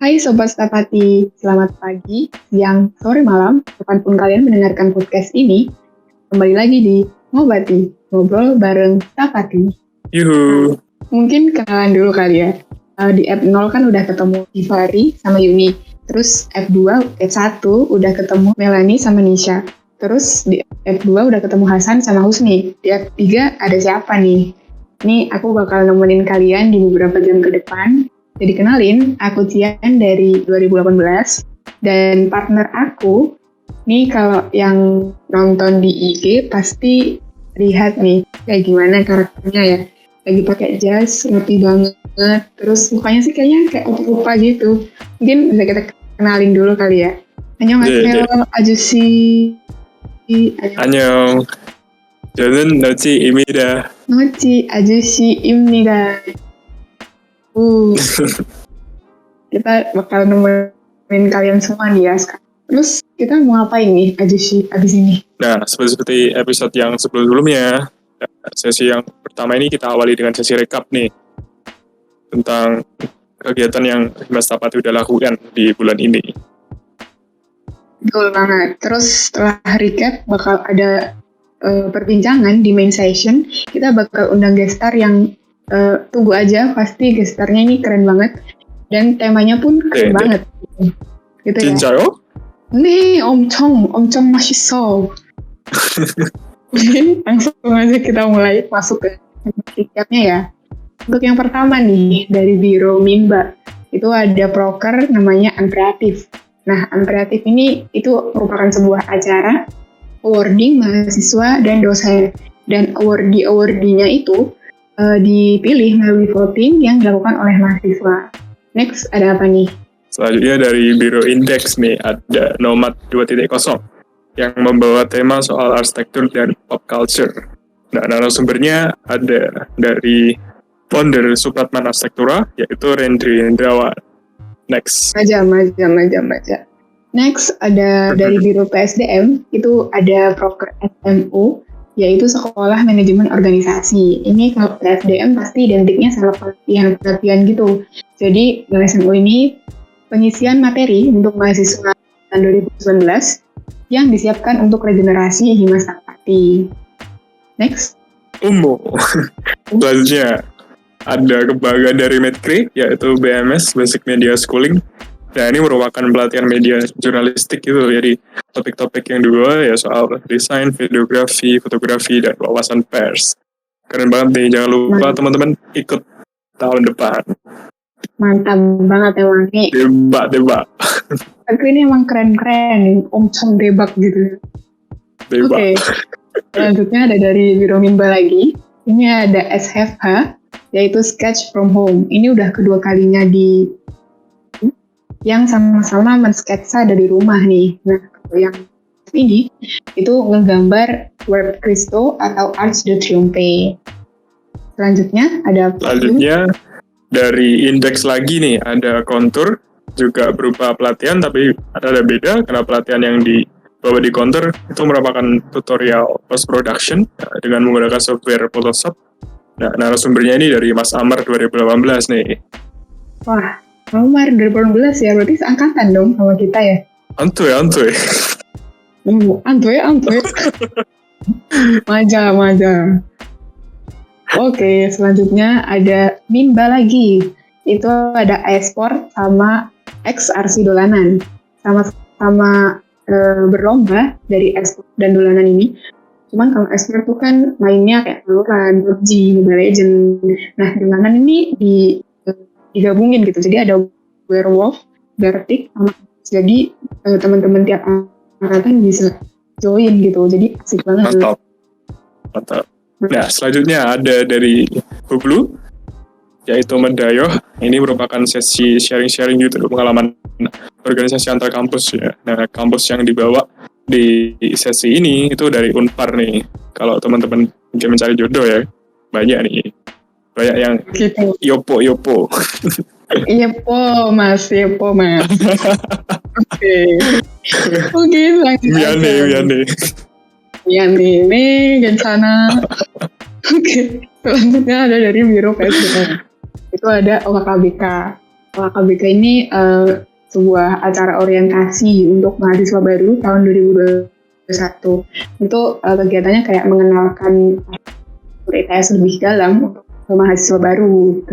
Hai Sobat Stafati, selamat pagi, siang, sore, malam, kapanpun kalian mendengarkan podcast ini. Kembali lagi di Ngobati, ngobrol bareng Stafati. Yuhu. Mungkin kenalan dulu kali ya. Di F0 kan udah ketemu Ivari sama Yuni. Terus F2, F1 udah ketemu Melanie sama Nisha. Terus di F2 udah ketemu Hasan sama Husni. Di F3 ada siapa nih? Ini aku bakal nemenin kalian di beberapa jam ke depan. Jadi kenalin, aku Cian dari 2018 dan partner aku, nih kalau yang nonton di IG pasti lihat nih kayak gimana karakternya ya. Lagi pakai jas, rapi banget, terus mukanya sih kayaknya kayak opa-opa gitu. Mungkin bisa kita kenalin dulu kali ya. 안녕하세요, 아저씨. 안녕. 저는 너지입니다. 너지 아저씨입니다. Kita bakal nemenin kalian semua nih ya sekarang. Terus kita mau ngapain nih abis ini? Nah, seperti episode yang sebelumnya, sesi yang pertama ini kita awali dengan sesi rekap nih tentang kegiatan yang Mas Stafati udah lakukan di bulan ini. Betul banget. Terus setelah recap bakal ada perbincangan di main session. Kita bakal undang gestar yang tunggu aja, pasti gestarnya ini keren banget dan temanya pun keren banget gitu ya. 진짜요? 네, 엄청 맛있어. Langsung aja kita mulai masuk ke recapnya ya. Untuk yang pertama nih dari Biro Mimba itu ada proker namanya Amperatif. Nah, Amperatif ini itu merupakan sebuah acara awarding mahasiswa dan dosen, dan awardee-nya itu dipilih melalui voting yang dilakukan oleh mahasiswa. Next, ada apa nih? Selanjutnya dari Biro Indeks nih, ada Nomad 2.0 yang membawa tema soal arsitektur dan pop culture. Nah, narasumbernya ada dari founder Supratman Arsitektura, yaitu Rendri Indrawan. Next. Maja. Next, ada dari Biro PSDM, itu ada proker SMU, yaitu Sekolah Manajemen Organisasi. Ini kalau PSDM pasti identiknya sama pelatihan gitu. Jadi, di SMU ini pengisian materi untuk mahasiswa tahun 2019 yang disiapkan untuk regenerasi Himas Stafati. Next. Selanjutnya, ada kebanggaan dari Medcre, yaitu BMS, Basic Media Schooling. Nah, ini merupakan pelatihan media jurnalistik gitu, jadi topik-topik yang dua ya soal desain, videografi, fotografi, dan wawasan pers. Keren banget nih, jangan lupa teman-teman ikut tahun depan. Mantap banget emang nih. Debak. Tapi ini emang keren-keren, omcong debak gitu. Oke. Selanjutnya ada dari Biro Mimba lagi. Ini ada SFH, yaitu Sketch from Home. Ini udah kedua kalinya yang sama-sama mensketsa dari rumah nih. Nah, yang ini itu ngegambar World Cristo atau Arch de Triomphe. Selanjutnya dari Indeks lagi nih, ada kontur, juga berupa pelatihan, tapi ada beda karena pelatihan yang dibawa di kontur itu merupakan tutorial post production dengan menggunakan software Photoshop. Nah, narasumbernya ini dari Mas Amar 2018 nih. Wah, Amar 2018 ya, berarti seangkatan dong sama kita ya? Antuy. Antuy. Maja. Oke, selanjutnya ada Mimba lagi. Itu ada e-sport sama XRC Dolanan. Sama-sama berlomba dari e-sport dan dolanan ini. Cuman kalau e-sport itu kan mainnya kayak Valorant, PUBG, Mobile Legends. Nah, dolanan ini digabungin gitu. Jadi ada Werewolf, Vertic, sama jadi teman-teman tiap angkatan bisa join gitu. Jadi asik banget. Mantap. Nah, selanjutnya ada dari Hublu, yaitu Medayoh. Ini merupakan sesi sharing-sharing gitu, pengalaman organisasi antar kampus ya. Nah, kampus yang dibawa di sesi ini itu dari Unpar nih. Kalau teman-teman mungkin mencari jodoh ya, banyak yang gitu. Yopo. Yepo mas. Oke, Miane. Ini Gencana. Oke, selanjutnya ada dari Biro PSDM. Itu ada OKKBK. KBK ini sebuah acara orientasi untuk mahasiswa baru tahun 2021. Itu kegiatannya kayak mengenalkan ITS lebih dalam untuk mahasiswa baru.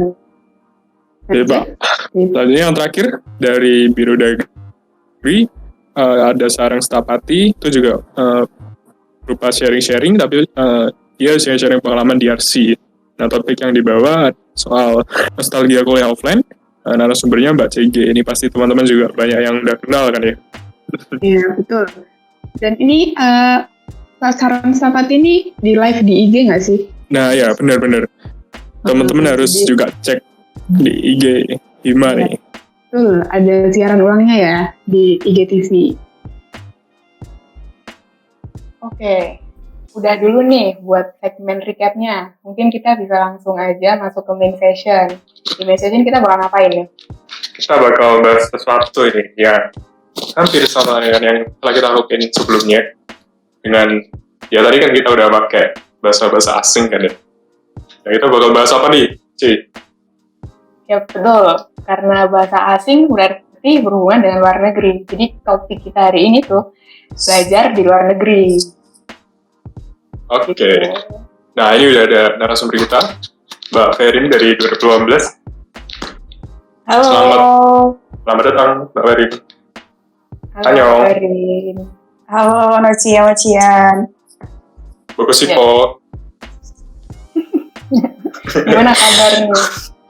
Oke, Pak. Selanjutnya yang terakhir dari Biro Dagri, ada Sarang Stapati, itu juga berupa sharing-sharing, tapi dia sharing pengalaman di RC. Nah, topik yang dibawa soal nostalgia kuliah offline, narasumbernya Mbak CG. Ini pasti teman-teman juga banyak yang udah kenal kan ya? Iya, betul. Dan ini Sarang Stapati ini di live di IG nggak sih? Nah, ya benar-benar. Teman-teman harus juga cek di IG Hima nih. Betul, ada siaran ulangnya ya di IGTV. Oke, udah dulu nih buat segmen recapnya. Mungkin kita bisa langsung aja masuk ke main session. Di main session kita bakal ngapain nih? Kita bakal bahas sesuatu ini ya hampir sama dengan yang telah kita lakukan sebelumnya. Dengan ya tadi kan kita udah pakai bahasa-bahasa asing kan ya. Nah, kita bakal bahas apa nih, Ci? Ya betul, karena bahasa asing berarti berhubungan dengan luar negeri. Jadi topik kita hari ini tuh belajar di luar negeri. Oke. Nah, ini udah ada narasumber kita, Mbak Ferin dari 2018. Halo. Selamat datang, Mbak Ferin. Halo, Ferin. Halo, Nocian. Bagus sih, Po. Gimana kabarnya?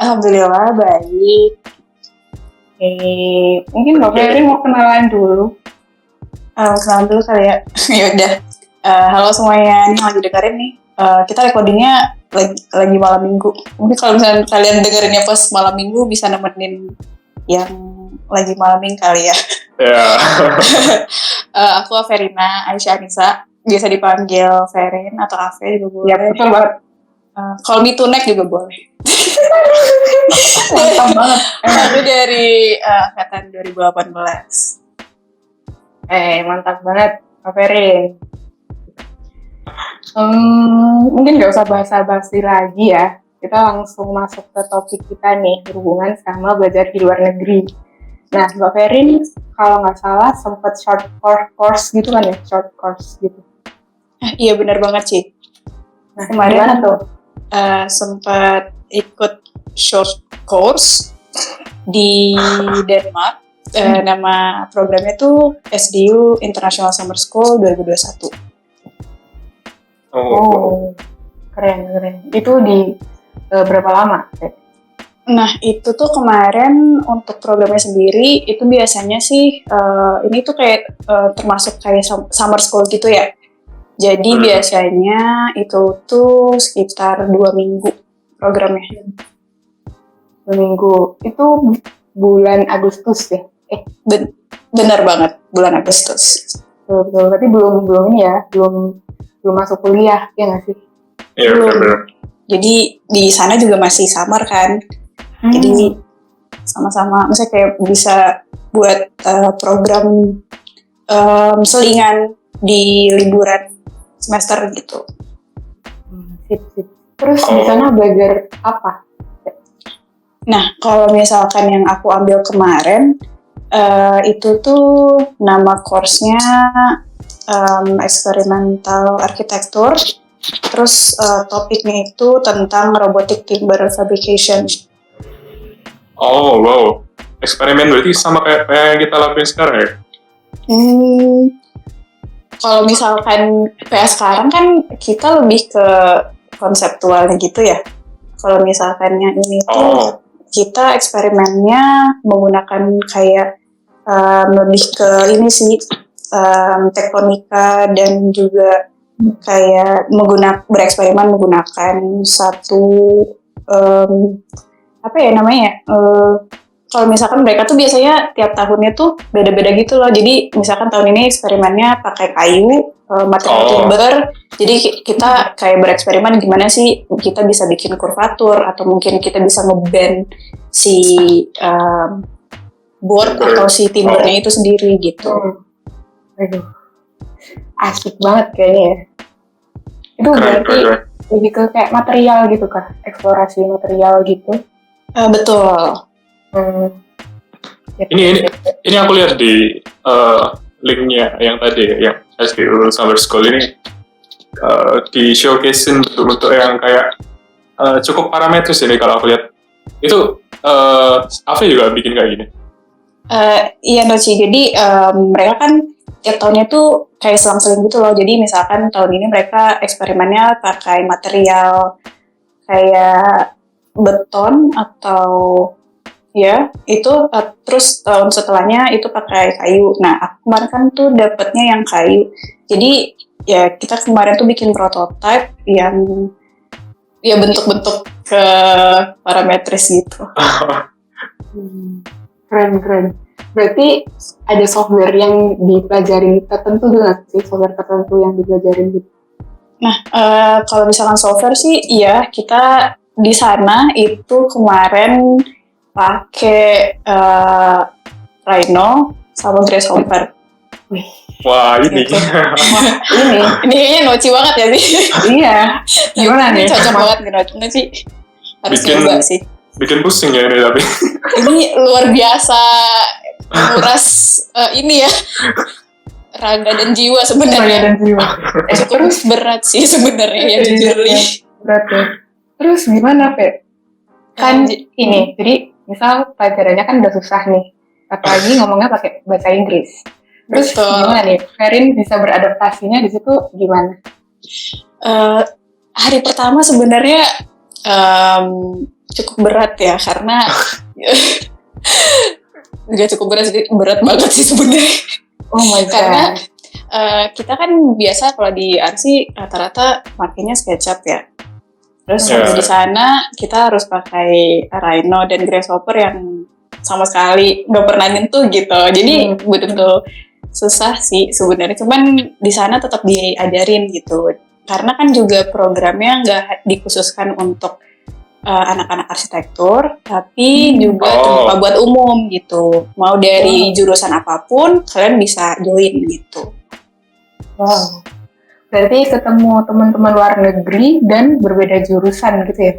Alhamdulillah, baik. Mungkin Mbak Ferin mau kenalan dulu. Kenalan dulu kali ya. Yaudah. Halo semuanya, ini lagi dengerin nih. Kita recordingnya lagi malam minggu. Mungkin kalau misalnya kalian dengerinnya pas malam minggu bisa nemenin yang lagi malam minggu kali ya. Ya. Aku Verina Aisyah Anissa, biasa dipanggil Ferin atau Ave juga boleh. Ya betul banget. Call me Tunek juga boleh. Mantap banget. Aku dari angkatan 2018. Mantap banget, Mbak Ferin. Mungkin nggak usah basa-basi lagi ya. Kita langsung masuk ke topik kita nih, berhubungan sama belajar di luar negeri. Nah, Mbak Ferin, kalau nggak salah sempat short course gitu kan ya, short course gitu. Iya benar banget sih. Nah, kemarin gimana tuh? Sempat ikut short course di Denmark. Nama programnya tuh SDU International Summer School 2021. Oh, keren. Itu di berapa lama? Nah, itu tuh kemarin untuk programnya sendiri, itu biasanya sih, ini tuh kayak termasuk kayak summer school gitu ya. Jadi biasanya itu tuh sekitar 2 minggu programnya. 2 minggu, itu bulan Agustus ya? Benar banget, bulan Agustus. Betul, berarti belum ini ya, belum masuk kuliah, ya nggak sih? Iya, benar. Jadi di sana juga masih summer kan. Jadi sama-sama, misalnya kayak bisa buat program selingan di liburan semester gitu. Sip. Terus di sana belajar apa? Nah, kalau misalkan yang aku ambil kemarin, itu tuh nama course-nya Experimental Architecture. Terus topiknya itu tentang robotic timber fabrication. Oh, wow. Eksperimen berarti sama kayak yang kita lakuin sekarang ya? Kalau misalkan kayak sekarang kan kita lebih ke konseptualnya gitu ya. Kalau misalkan yang ini tuh kita eksperimennya menggunakan kayak lebih ke ini sih tektonika dan juga kayak bereksperimen menggunakan satu kalau misalkan mereka tuh biasanya tiap tahunnya tuh beda-beda gitu loh. Jadi misalkan tahun ini eksperimennya pakai kayu, material timber. Jadi kita kayak bereksperimen gimana sih kita bisa bikin kurvatur atau mungkin kita bisa nge-bend si board atau si timbernya itu sendiri gitu. Aduh, asik banget kayaknya ya. Itu berarti lebih ke kayak material gitu kah? Eksplorasi material gitu? Betul. Hmm. Ya, Ini aku lihat di linknya yang tadi, yang SBU Summer School ini di showcasein bentuk-bentuk yang kayak cukup parametris ini kalau aku lihat. Itu Afri juga bikin kayak gini. Iya Noci, jadi mereka kan tiap tahunnya tuh kayak selang-seling gitu loh. Jadi misalkan tahun ini mereka eksperimennya pakai material kayak beton atau ya itu, terus tahun setelahnya itu pakai kayu. Nah aku kemarin kan tuh dapetnya yang kayu. Jadi ya kita kemarin tuh bikin prototype yang ya bentuk-bentuk ke parametris gitu. Keren. Berarti ada software yang dipelajarin tertentu nggak sih? Software tertentu yang dipelajarin gitu? Kalau misalkan software sih, iya kita di sana itu kemarin pakai Rhino sama Grasshopper. Wah, ini. Gitu. Ini kayaknya noci banget ya sih. Iya. Gimana nih? Cocok banget nih noci. Harus nyoba sih. Bikin pusing ya ini tapi. Ini luar biasa menguras ini ya raga dan jiwa sebenarnya. Terus berat sih sebenarnya ya jujurly. Berat ya. Terus gimana Pe? Kan ini, jadi misal pelajarannya kan udah susah nih, apalagi ngomongnya pakai bahasa Inggris. Terus gimana nih, Ferin bisa beradaptasinya di situ gimana? Hari pertama sebenarnya cukup berat ya, karena nggak cukup berat banget sih sebenarnya. Oh my god. Karena kita kan biasa kalau di RC rata-rata makainya SketchUp ya. Terus di sana kita harus pakai Rhino dan Grasshopper yang sama sekali nggak pernah nyentuh gitu. Jadi betul-betul susah sih sebenarnya. Cuman di sana tetap diajarin gitu. Karena kan juga programnya nggak dikhususkan untuk anak-anak arsitektur, tapi juga terbuka buat umum gitu. Mau dari jurusan apapun, kalian bisa join gitu. Wow. Berarti ketemu teman-teman luar negeri dan berbeda jurusan gitu ya?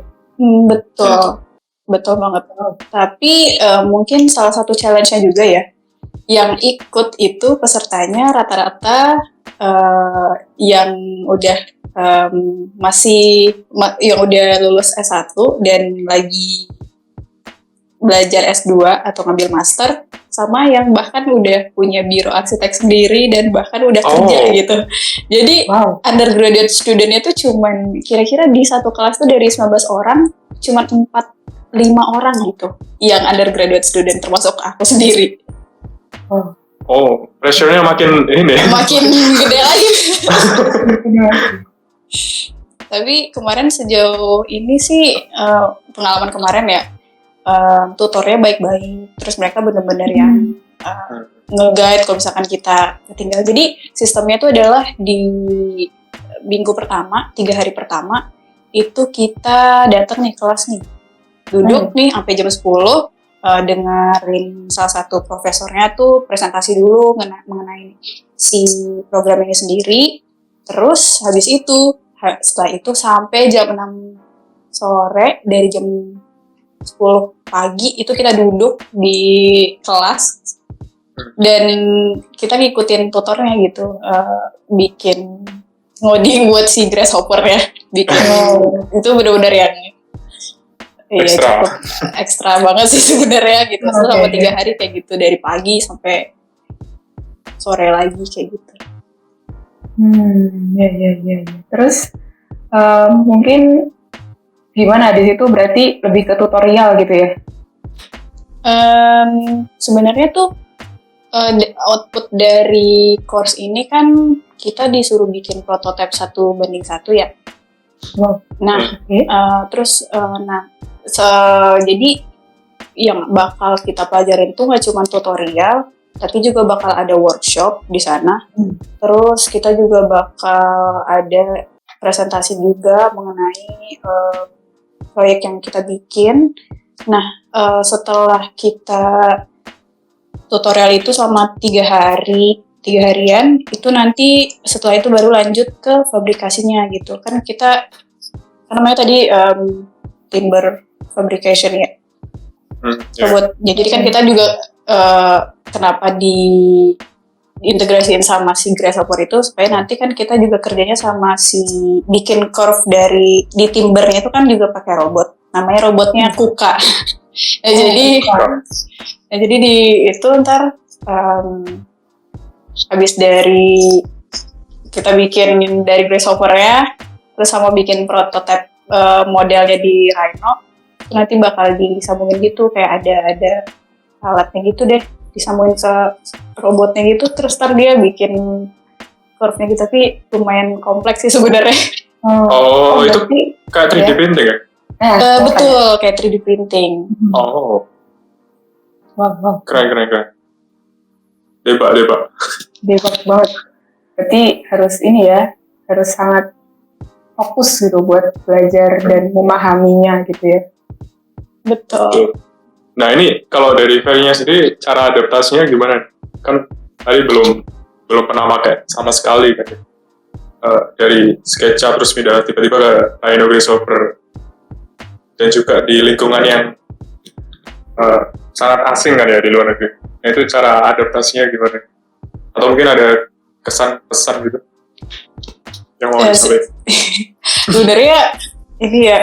Betul banget. Tapi mungkin salah satu challenge-nya juga ya, yang ikut itu pesertanya rata-rata yang udah yang udah lulus S1 dan lagi belajar S2 atau ngambil master, sama yang bahkan udah punya biro arsitek sendiri dan bahkan udah kerja gitu. Jadi undergraduate student-nya tuh cuman kira-kira di satu kelas tuh dari 19 orang cuman 4-5 orang gitu yang undergraduate student, termasuk aku sendiri. Pressure-nya makin ini deh. Makin gede lagi. Tapi kemarin sejauh ini sih pengalaman kemarin ya, tutornya baik-baik, terus mereka benar-benar yang nge-guide kalau misalkan kita ketinggalan. Jadi sistemnya itu adalah di minggu pertama, 3 hari pertama itu kita datang nih kelas nih, duduk nih sampai jam 10, dengerin salah satu profesornya tuh presentasi dulu mengenai si program ini sendiri. Terus habis itu setelah itu sampai jam 6 sore, dari jam 10 pagi itu kita duduk di kelas dan kita ngikutin tutornya gitu, bikin ngoding buat si Grasshopper ya, bikin itu benar-benar yang cukup ekstra banget sih sebenarnya gitu. Selama 3 hari kayak gitu, dari pagi sampai sore lagi kayak gitu. Ya. Terus mungkin gimana di situ, berarti lebih ke tutorial gitu ya? Sebenarnya tuh output dari course ini kan kita disuruh bikin prototipe 1:1 ya. Terus jadi yang bakal kita pelajarin tuh nggak cuma tutorial, tapi juga bakal ada workshop di sana. Terus kita juga bakal ada presentasi juga mengenai proyek yang kita bikin. Nah, setelah kita tutorial itu selama 3 harian, itu nanti setelah itu baru lanjut ke fabrikasinya gitu. Kan kita namanya tadi timber fabrication ya. robot. Jadi kan kita juga kenapa diintegrasiin sama si Grasshopper itu supaya nanti kan kita juga kerjanya sama si bikin curve di timbernya itu kan juga pakai robot. Namanya robotnya Kuka. Jadi di itu ntar habis dari kita bikin dari Grasshopper-nya terus sama bikin prototipe modelnya di Rhino, nanti bakal disambungin gitu kayak ada alatnya gitu deh, disambungin ke robotnya gitu, terus ntar dia bikin curve-nya gitu, tapi lumayan kompleks sih sebenarnya. Itu kayak 3D printing ya? Betul, kayak 3D printing. Wow. Keren. Debak. Debak banget. Berarti harus ini ya, harus sangat fokus gitu buat belajar dan memahaminya gitu ya. Betul. Nah ini kalau dari Ferry-nya sendiri cara adaptasinya gimana? Kan tadi belum pernah pakai sama sekali kan. Dari SketchUp terus pindah tiba-tiba ke Rhino Grasshopper dan juga di lingkungan yang sangat asing kan ya di luar negeri. Nah itu cara adaptasinya gimana? Atau mungkin ada kesan-pesan gitu yang mau disampaikan? Sebenarnya ini ya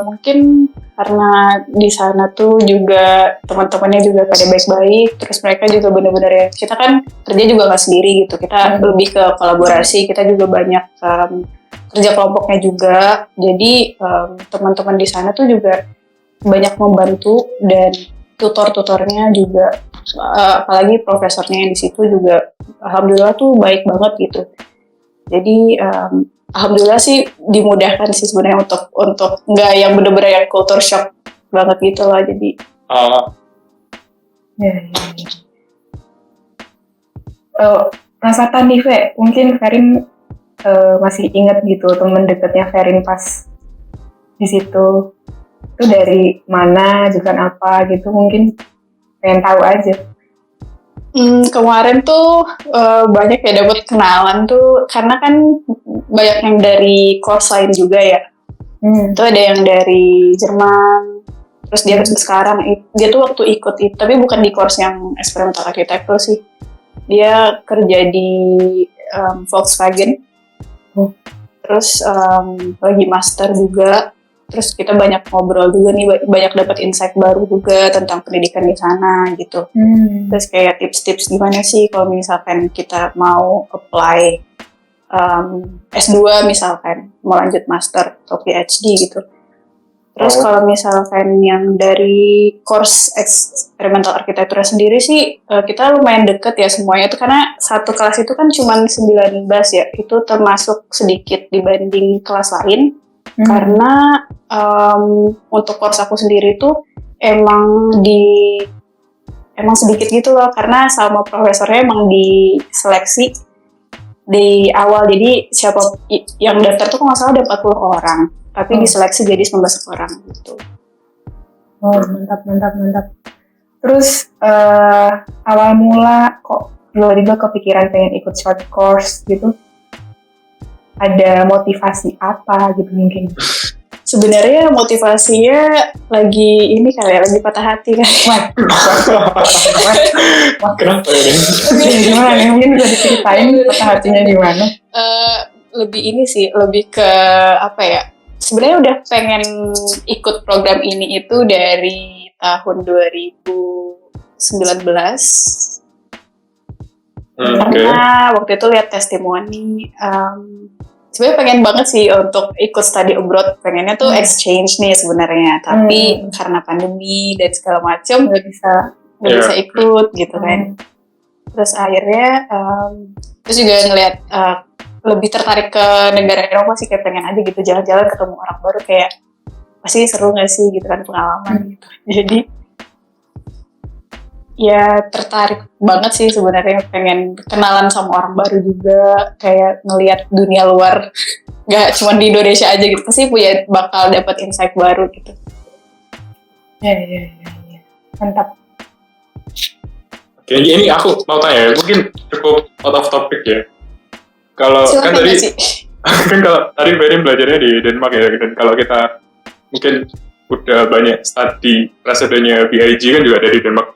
mungkin karena di sana tuh juga teman-temannya juga pada baik-baik, terus mereka juga benar-benar ya, kita kan kerja juga nggak sendiri gitu, kita lebih ke kolaborasi, kita juga banyak kerja kelompoknya juga, jadi teman-teman di sana tuh juga banyak membantu dan tutor-tutornya juga, apalagi profesornya yang di situ juga alhamdulillah tuh baik banget gitu. Jadi alhamdulillah sih dimudahkan sih sebenarnya untuk nggak yang bener-bener yang culture shock banget gitu lah, jadi. Penasaran nih, Fe, mungkin Ferin masih ingat gitu teman dekatnya Ferin pas di situ itu dari mana, jurusan apa gitu, mungkin pengen tahu aja. Kemarin tuh banyak ya dapat kenalan tuh, karena kan banyak yang dari course lain juga ya. Itu ada yang dari Jerman, terus dia sekarang dia tuh waktu ikut itu, tapi bukan di course yang experimental architecture sih. Dia kerja di Volkswagen, terus lagi master juga. Terus kita banyak ngobrol juga nih, banyak dapat insight baru juga tentang pendidikan di sana gitu. Terus kayak tips-tips gimana sih kalau misalkan kita mau apply S2 misalkan, mau lanjut master atau PhD gitu. Terus kalau misalkan yang dari course experimental architecture sendiri sih, kita lumayan deket ya semuanya itu, karena satu kelas itu kan cuma 19 ya, itu termasuk sedikit dibanding kelas lain. Karena untuk course aku sendiri tuh emang sedikit gitu loh, karena sama profesornya emang diseleksi di awal, jadi siapa yang daftar tuh kalau nggak salah ada 40 orang, tapi diseleksi jadi 19 orang gitu. Mantap. Terus awal mula kok tiba-tiba kepikiran pengen ikut short course gitu? Ada motivasi apa gitu mungkin? Sebenarnya motivasinya lagi ini kali ya, lagi patah hati kan. Kenapa ya? Gimana nih? Mungkin bisa diceritain patah hatinya gimana? Lebih ini sih, lebih ke apa ya? Sebenarnya udah pengen ikut program ini itu dari tahun 2019. Karena waktu itu lihat testimoni, sebenarnya pengen banget sih untuk ikut study abroad, pengennya tuh exchange nih sebenarnya, tapi karena pandemi dan segala macam nggak bisa ikut gitu kan. Terus akhirnya terus juga ngelihat lebih tertarik ke negara Eropa sih, kayak pengen aja gitu jalan-jalan ketemu orang baru, kayak pasti seru nggak sih gitu kan pengalaman gitu. Jadi ya tertarik banget sih sebenarnya, pengen kenalan sama orang baru juga, kayak ngelihat dunia luar, nggak cuma di Indonesia aja gitu, pasti bakal dapat insight baru gitu. Ya. Mantap. Oke, ini aku mau tanya ya, mungkin cukup out of topic ya. Kalau kan tadi kan kalau tadi Ferry belajarnya di Denmark ya, dan kalau kita mungkin udah banyak studi presidennya BIG kan juga dari Denmark.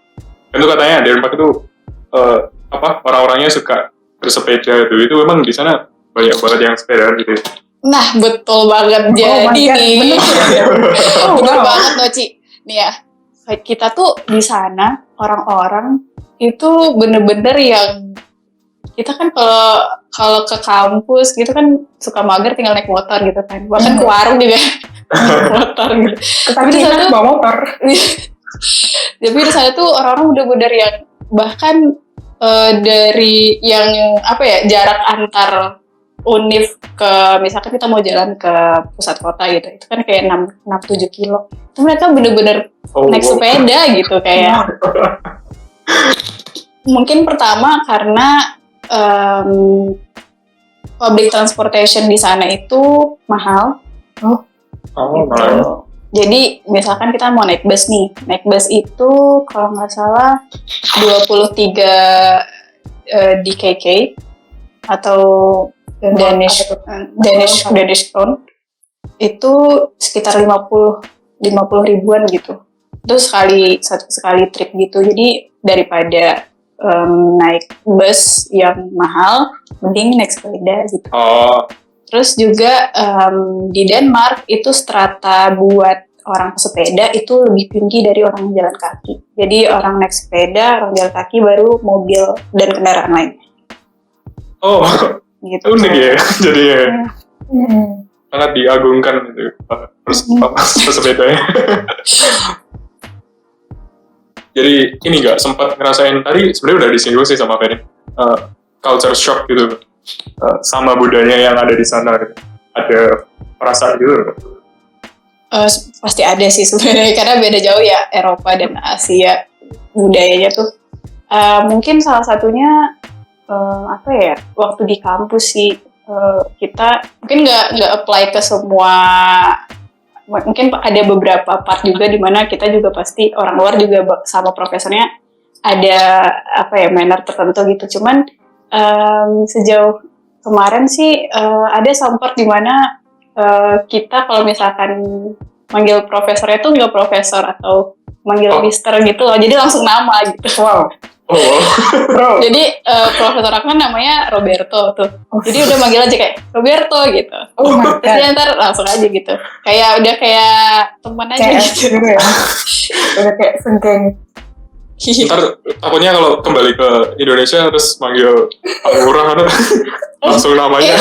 Itu katanya Denmark itu orang-orangnya suka bersepeda itu memang di sana banyak banget yang sepeda gitu. Nah, betul banget. Jadi nih, bener banget loh, Ci. Nih ya, kita tuh di sana orang-orang itu bener-bener yang kita kan kalau ke kampus gitu kan suka mager tinggal naik motor gitu kan. Bahkan ke warung juga naik motor gitu. Tapi di sana bawa motor. Tapi di sana tuh orang-orang bener-bener yang bahkan dari yang jarak antar univ ke misalkan kita mau jalan ke pusat kota gitu, itu kan kayak 6-7 kilo. Itu mereka bener-bener naik sepeda gitu kayak. Mungkin pertama karena public transportation di sana itu mahal. Mahal. Jadi misalkan kita mau naik bus nih, naik bus itu kalau nggak salah 23 DKK atau Danish krone itu sekitar 50 ribuan gitu. Itu sekali trip gitu. Jadi daripada naik bus yang mahal, mending naik sepeda gitu. Terus juga di Denmark itu strata buat orang pesepeda itu lebih tinggi dari orang jalan kaki. Jadi orang naik sepeda, orang jalan kaki, baru mobil dan kendaraan lain. Gitu. Unik ya, jadi sangat diagungkan gitu pesepedanya. Jadi ini nggak sempat ngerasain, tadi sebenarnya udah disinggung sih sama Ferry, culture shock gitu sama budaya yang ada di sana gitu. Ada perasaan gitu? Pasti ada sih sebenarnya, karena beda jauh ya Eropa dan Asia budayanya tuh. Mungkin salah satunya waktu di kampus sih kita mungkin nggak apply ke semua, mungkin ada beberapa part juga di mana kita juga pasti orang luar juga sama profesornya ada manner tertentu gitu. Cuman sejauh kemarin sih ada part di mana kita kalau misalkan manggil profesornya tuh nggak profesor atau manggil mister gitu loh, jadi langsung nama gitu. Wow. Jadi profesor aku kan namanya Roberto tuh. Jadi udah manggil aja kayak Roberto gitu. Terus ntar langsung aja gitu. Kayak udah kayak teman aja gitu. Ya. Udah kayak senggeng. Ntar takutnya kalau kembali ke Indonesia terus manggil Pak Lurah langsung namanya.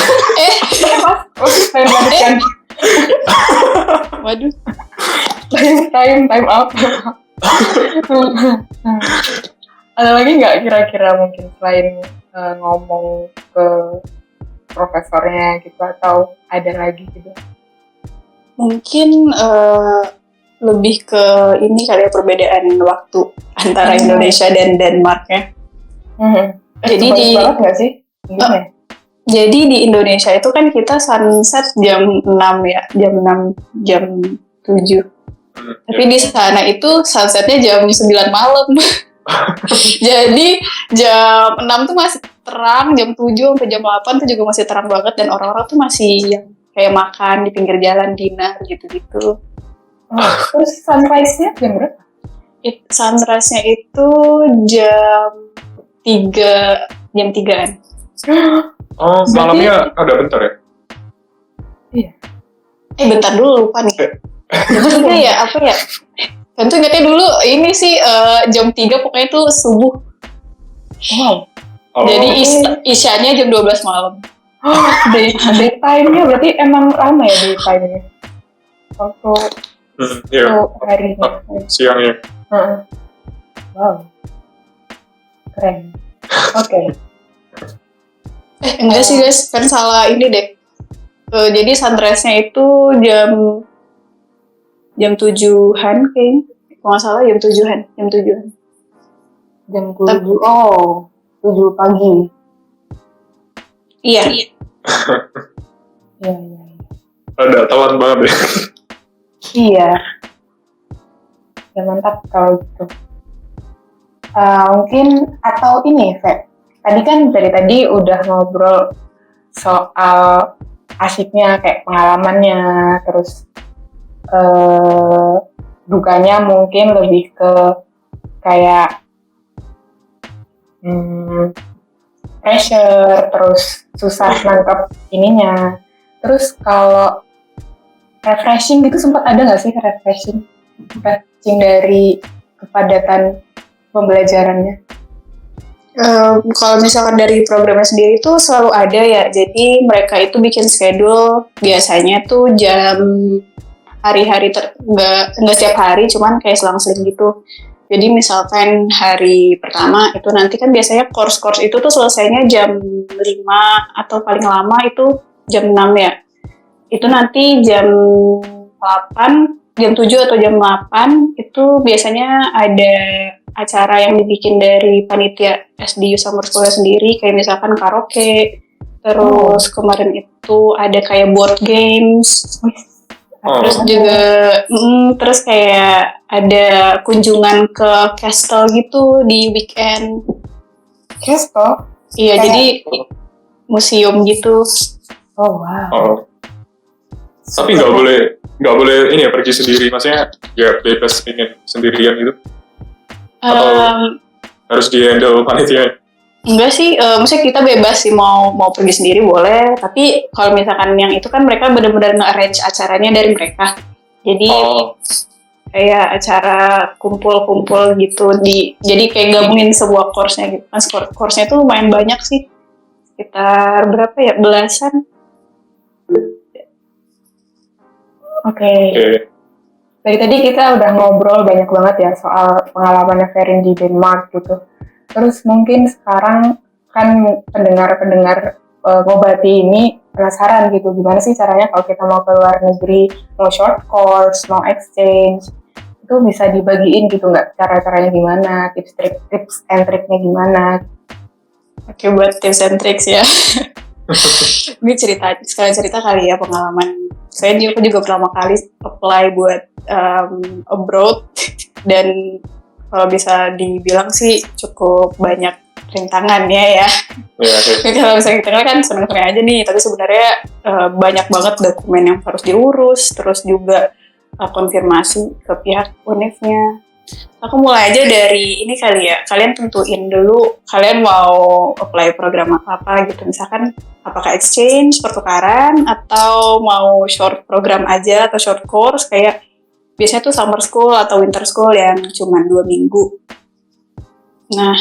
Waduh. Time out. Ada lagi nggak kira-kira mungkin selain ngomong ke profesornya gitu, atau ada lagi gitu? Mungkin lebih ke ini kali ya, perbedaan waktu antara Indonesia dan Denmark ya. Jadi banget nggak sih? Jadi di Indonesia itu kan kita sunset jam 6 ya, jam 7. Tapi di sana itu sunsetnya jam 9 malam. Jadi jam 6 tuh masih terang, jam 7 sampai jam 8 tuh juga masih terang banget, dan orang-orang tuh masih yang kayak makan di pinggir jalan, dinner gitu-gitu. Terus sunrise-nya jam berapa? Sunrise-nya itu jam 3-an. Malamnya ada bentar ya? Iya. Bentar dulu, lupa nih. Jam 3 ya, apa ya? Tentu ingatnya dulu ini sih jam 3 pokoknya itu subuh. Wow. Jadi isyanya jam 12 malam. Daytime-nya berarti emang lama ya daytime-nya? Waktu harinya. Siangnya. Wow. Keren. Oke. Enggak sih guys, kan salah ini deh. Jadi sunrise-nya itu jam 7-an kayaknya. Kalau nggak salah jam 7-an. Jam 7. Oh, 7 pagi. Iya. Iya. Ada telat banget ya. Iya. Ya mantap kalau gitu. Mungkin atau ini, Fe. Dari tadi udah ngobrol soal asiknya kayak pengalamannya, terus dukanya mungkin lebih ke kayak pressure, terus susah nangkep ininya. Terus kalau refreshing gitu sempat ada nggak sih refreshing dari kepadatan pembelajarannya? Kalau misalkan dari programnya sendiri tuh selalu ada ya. Jadi mereka itu bikin schedule biasanya tuh jam hari-hari nggak setiap hari, cuman kayak selang-seling gitu. Jadi misalkan hari pertama itu nanti kan biasanya course-course itu tuh selesainya jam 5 atau paling lama itu jam 6 ya. Itu nanti jam 8, jam 7 atau jam 8 itu biasanya ada acara yang dibikin dari panitia SDU Summer School sendiri, kayak misalkan karaoke, terus kemarin itu ada kayak board games, terus juga terus kayak ada kunjungan ke castle gitu di weekend. Castle? Iya, jadi museum gitu. Oh wow. Oh. Tapi nggak boleh ini ya pergi sendiri, maksudnya ya bebas ingin sendirian gitu. Atau harus di-handle panitia? Enggak sih, maksudnya kita bebas sih mau pergi sendiri boleh, tapi kalau misalkan yang itu kan mereka benar-benar nge-arrange acaranya dari mereka. Jadi kayak acara kumpul-kumpul gitu, jadi kayak gabungin sebuah course-nya gitu. Kan course-nya tuh lumayan banyak sih, sekitar berapa ya, belasan. Oke. Dari tadi kita udah ngobrol banyak banget ya soal pengalamannya Ferin di Denmark gitu. Terus mungkin sekarang kan pendengar Ngobati ini penasaran gitu, gimana sih caranya kalau kita mau ke luar negeri, mau short course, mau exchange, itu bisa dibagiin gitu nggak? Cara-caranya gimana, tips and triknya gimana? Oke, buat tips and tricks ya. Ini sekalian cerita kali ya pengalaman. Saya juga pertama kali apply buat abroad, dan kalau bisa dibilang sih cukup banyak rintangannya ya. Kalau bisa kita kan seneng-seneng aja nih, tapi sebenarnya banyak banget dokumen yang harus diurus, terus juga konfirmasi ke pihak UNIF-nya. Aku mulai aja dari ini kali ya, kalian tentuin dulu kalian mau apply program apa gitu, misalkan apakah exchange, pertukaran, atau mau short program aja atau short course kayak biasanya tuh summer school atau winter school yang cuma 2 minggu. Nah,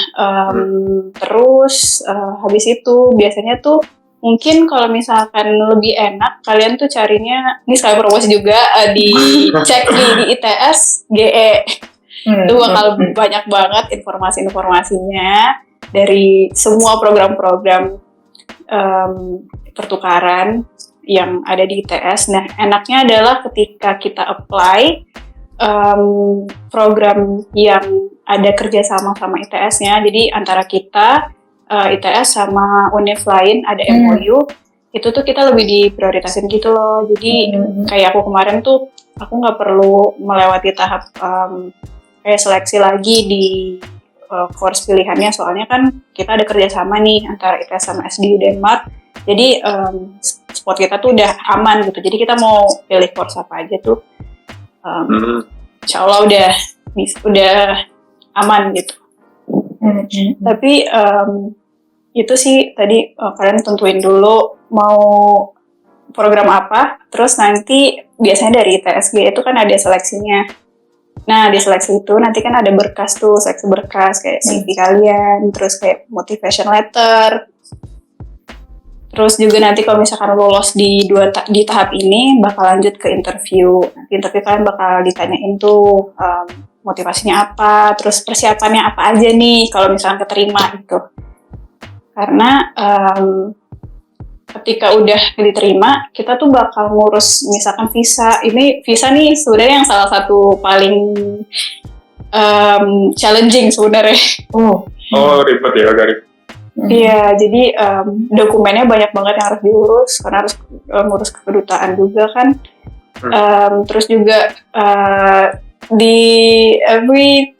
terus habis itu biasanya tuh mungkin kalau misalkan lebih enak kalian tuh carinya, ini sekali promosi juga, dicek di ITS GE. Itu bakal banyak banget informasinya dari semua program-program pertukaran yang ada di ITS. Nah, enaknya adalah ketika kita apply program yang ada kerjasama sama ITS-nya, jadi antara kita, ITS sama UNIF lain ada MOU, itu tuh kita lebih diprioritasin gitu loh. Jadi kayak aku kemarin tuh, aku nggak perlu melewati tahap kayak seleksi lagi di course pilihannya, soalnya kan kita ada kerjasama nih antara ITS sama SDU Denmark, jadi spot kita tuh udah aman gitu, jadi kita mau pilih course apa aja tuh insya Allah udah aman gitu. Tapi itu sih tadi kalian tentuin dulu mau program apa, terus nanti biasanya dari ITSG itu kan ada seleksinya. Nah, di seleksi itu nanti kan ada berkas tuh, seleksi berkas kayak CV kalian, terus kayak motivation letter. Terus juga nanti kalau misalkan lolos di tahap ini, bakal lanjut ke interview. Nanti interview kalian bakal ditanyain tuh motivasinya apa, terus persiapannya apa aja nih kalau misalkan keterima gitu. Karena ketika udah diterima, kita tuh bakal ngurus misalkan visa. Ini visa nih sebenarnya yang salah satu paling challenging sebenarnya. Ribet ya, agak ribet. Iya, jadi dokumennya banyak banget yang harus diurus, karena harus ngurus kedutaan juga kan. Terus juga di every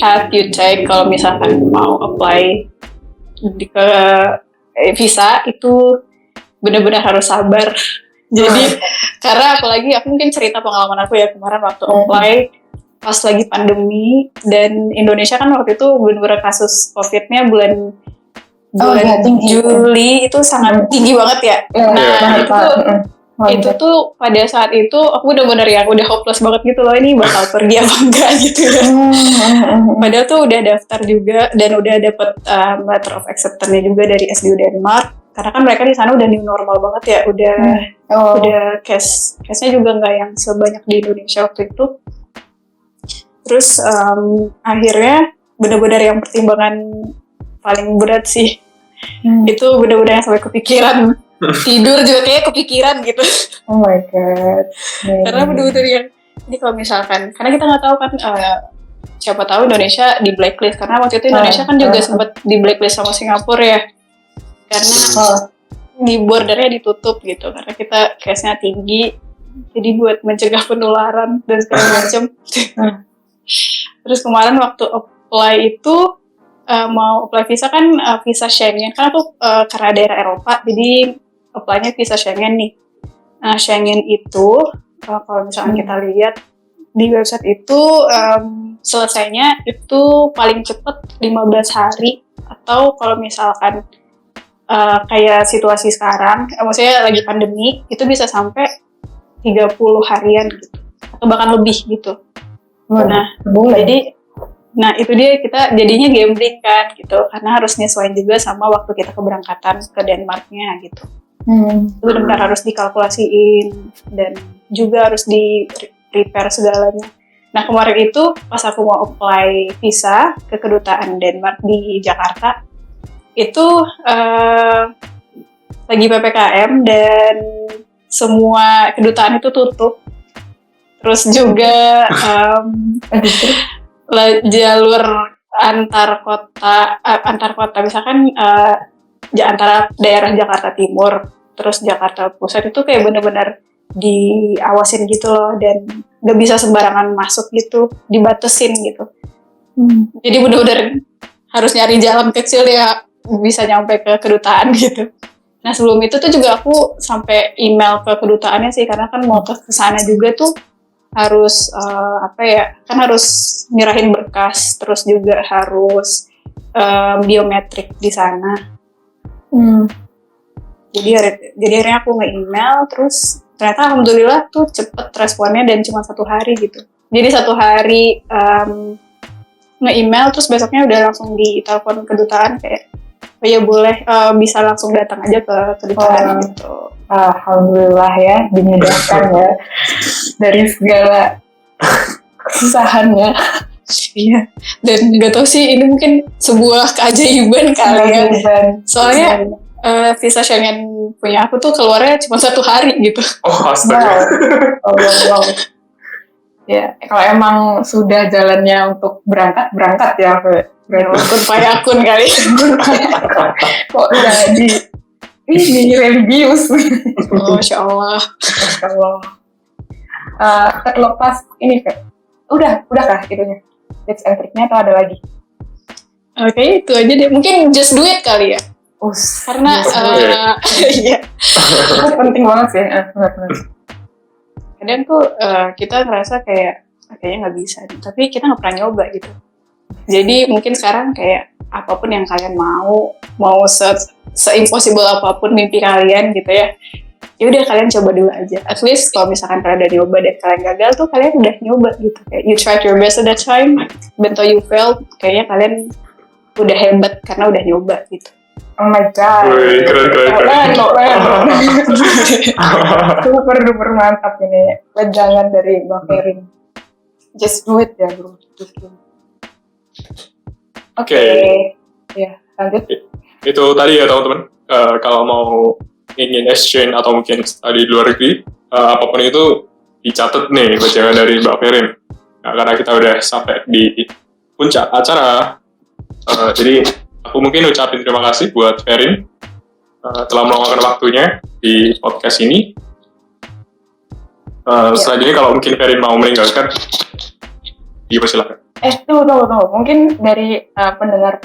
path you take, kalau misalkan mau apply ke visa itu benar-benar harus sabar, Jadi karena apalagi aku mungkin cerita pengalaman aku ya kemarin waktu apply pas lagi pandemi dan Indonesia kan waktu itu benar-benar kasus COVID-nya bulan Juli itu sangat tinggi banget ya. Itu tuh pada saat itu aku benar-benar yang udah hopeless banget gitu loh, ini bakal pergi apa enggak gitu ya. Padahal tuh udah daftar juga dan udah dapet letter of acceptance-nya juga dari SDU Denmark. Karena kan mereka di sana udah new normal banget ya, udah case-nya juga nggak yang sebanyak di Indonesia waktu itu. Terus akhirnya benar-benar yang pertimbangan paling berat sih, itu benar-benar yang sampai kepikiran. Tidur juga kayak kepikiran gitu. Oh my god. Karena benar-benar yang ini kalau misalkan, karena kita nggak tahu kan siapa tahu Indonesia di blacklist, karena waktu itu Indonesia kan juga sempat di blacklist sama Singapura ya, karena di bordernya ditutup gitu, karena kita case-nya tinggi, jadi buat mencegah penularan dan segala macam. Terus kemarin waktu apply itu mau apply visa kan visa Schengen, kan aku karena daerah Eropa, jadi apply-nya visa Schengen nih. Nah Schengen itu kalau misalkan kita lihat di website itu selesainya itu paling cepat 15 hari, atau kalau misalkan kayak situasi sekarang, maksudnya lagi pandemi, itu bisa sampai 30 harian gitu, atau bahkan lebih gitu. Nah itu dia, kita jadinya gambling kan gitu, karena harus nyesuaiin juga sama waktu kita keberangkatan ke Denmarknya gitu. Itu benar-benar harus dikalkulasiin dan juga harus di prepare segalanya. Nah kemarin itu pas aku mau apply visa ke kedutaan Denmark di Jakarta, itu lagi PPKM dan semua kedutaan itu tutup. Terus juga jalur antar kota misalkan antara daerah Jakarta Timur terus Jakarta Pusat itu kayak benar-benar diawasin gitu loh, dan nggak bisa sembarangan masuk gitu, dibatesin gitu. Jadi benar-benar harus nyari jalan kecil ya bisa nyampe ke kedutaan gitu. Nah sebelum itu tuh juga aku sampai email ke kedutaannya sih, karena kan mau ke sana juga tuh harus kan harus nyerahin berkas, terus juga harus biometrik di sana. Jadi akhirnya aku nge-email, terus ternyata alhamdulillah tuh cepet responnya dan cuma 1 hari gitu. Jadi 1 hari nge-email, terus besoknya udah langsung ditelepon kedutaan kayak, oh ya boleh bisa langsung datang aja ke kedutaan gitu. Alhamdulillah ya, dimudahkan ya dari segala kesusahannya. Iya, dan nggak tahu sih ini mungkin sebuah keajaiban kali ya. Soalnya visa Schengen punya aku tuh keluarnya cuma 1 hari gitu. Oh astaga. Wow. Ya, kalau emang sudah jalannya untuk berangkat ya, akun kali. Kok jadi ini religius. Masya Allah. Terlepas ini Fe, udah kah itunya tips and triknya atau ada lagi? Oke, itu aja deh. Mungkin just do it kali ya. Karena iya. Itu penting banget sih. Kadang tuh kita ngerasa kayaknya nggak bisa, tapi kita nggak pernah nyoba gitu. Jadi mungkin sekarang kayak apapun yang kalian mau se-impossible apapun mimpi kalian gitu ya, udah kalian coba dulu aja. At least kalau misalkan kalian udah nyoba dan kalian gagal tuh kalian udah nyoba gitu. Kayak you tried your best at that time, even though you failed, kayaknya kalian udah hebat karena udah nyoba gitu. Oh my god. Keren. Super mantap ini. Wejangan dari Mbak Ferin. Just do it ya bro. Oke. Ya, lanjut. Itu tadi ya teman-teman. Kalau mau ingin exchange atau mungkin study di luar negeri, apapun itu dicatat nih wejangan dari Mbak Ferin. Nah, karena kita udah sampai di puncak acara, jadi aku mungkin ucapin terima kasih buat Ferin telah meluangkan waktunya di podcast ini. Selanjutnya kalau mungkin Ferin mau meninggalkan, silakan. Tunggu. Mungkin dari pendengar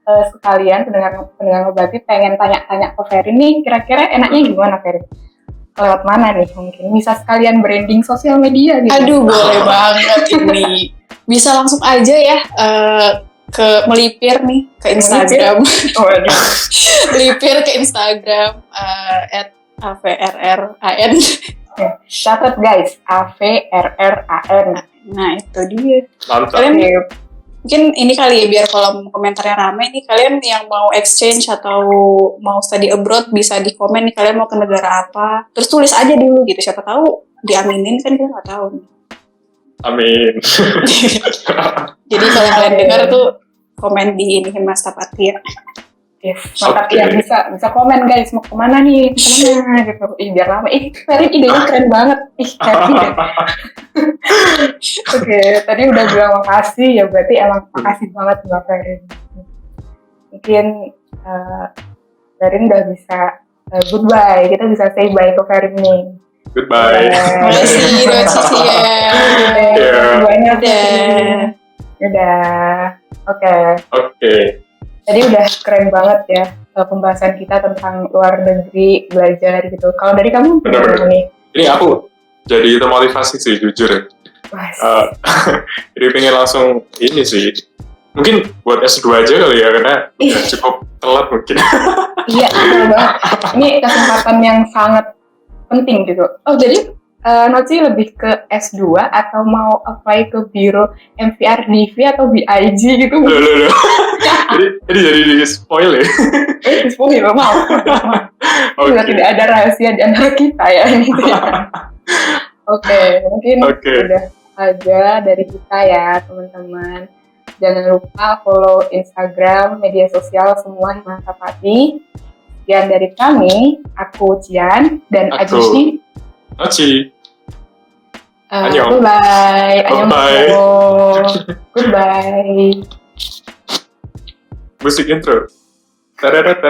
sekalian, pendengar Ngebati pengen tanya-tanya ke Ferin nih, kira-kira enaknya gimana Ferin? lewat mana nih mungkin? Bisa sekalian branding sosial media gitu. Aduh, boleh banget ini. Bisa langsung aja ya ke melipir nih ke Instagram. Melipir ke Instagram @avrran. Catat guys, AVRRAN. Nah, itu dia. Mantap. Kalian mungkin ini kali ya, biar kolom komentarnya rame nih, kalian yang mau exchange atau mau study abroad bisa di komen nih, kalian mau ke negara apa, terus tulis aja dulu gitu, siapa tahu diaminin kan, kita nggak tahu. Amin. Jadi kalau kalian dengar tuh komen di ini Mas Tapati ya. Yes, mantap ya, bisa komen guys, mau kemana nih, kemana gitu. Biar lama. Ferin idenya keren banget. Happy deh. Oke, tadi udah bilang makasih, ya berarti emang makasih banget Mbak Ferin. Mungkin Ferin udah bisa goodbye, kita bisa say bye ke Ferin nih. Goodbye. Makasih buat Cici ya. Banyak Udah. Udah. Oke. Tadi udah keren banget ya pembahasan kita tentang luar negeri, belajar gitu. Kalau dari kamu gimana nih? Ini aku jadi termotivasi sih, jujur ya. Jadi pengen langsung ini sih. Mungkin buat S2 aja kali ya, karena udah cukup telat mungkin. Iya, betul banget. Ini kesempatan yang sangat penting gitu. Oh, jadi Noci lebih ke S2 atau mau apply ke biro MVRDV atau BIG gitu? Loh. jadi di spoil ya? Spoil, mau. Okay. Tidak ada rahasia di antara kita ya. Oke, mungkin udah aja dari kita ya teman-teman. Jangan lupa follow Instagram, media sosial semua Himata Pati. Sekian dari kami, aku Cian dan Ajushi. Noci. Bye-bye. Bye-bye. Goodbye. Musik intro. Teret.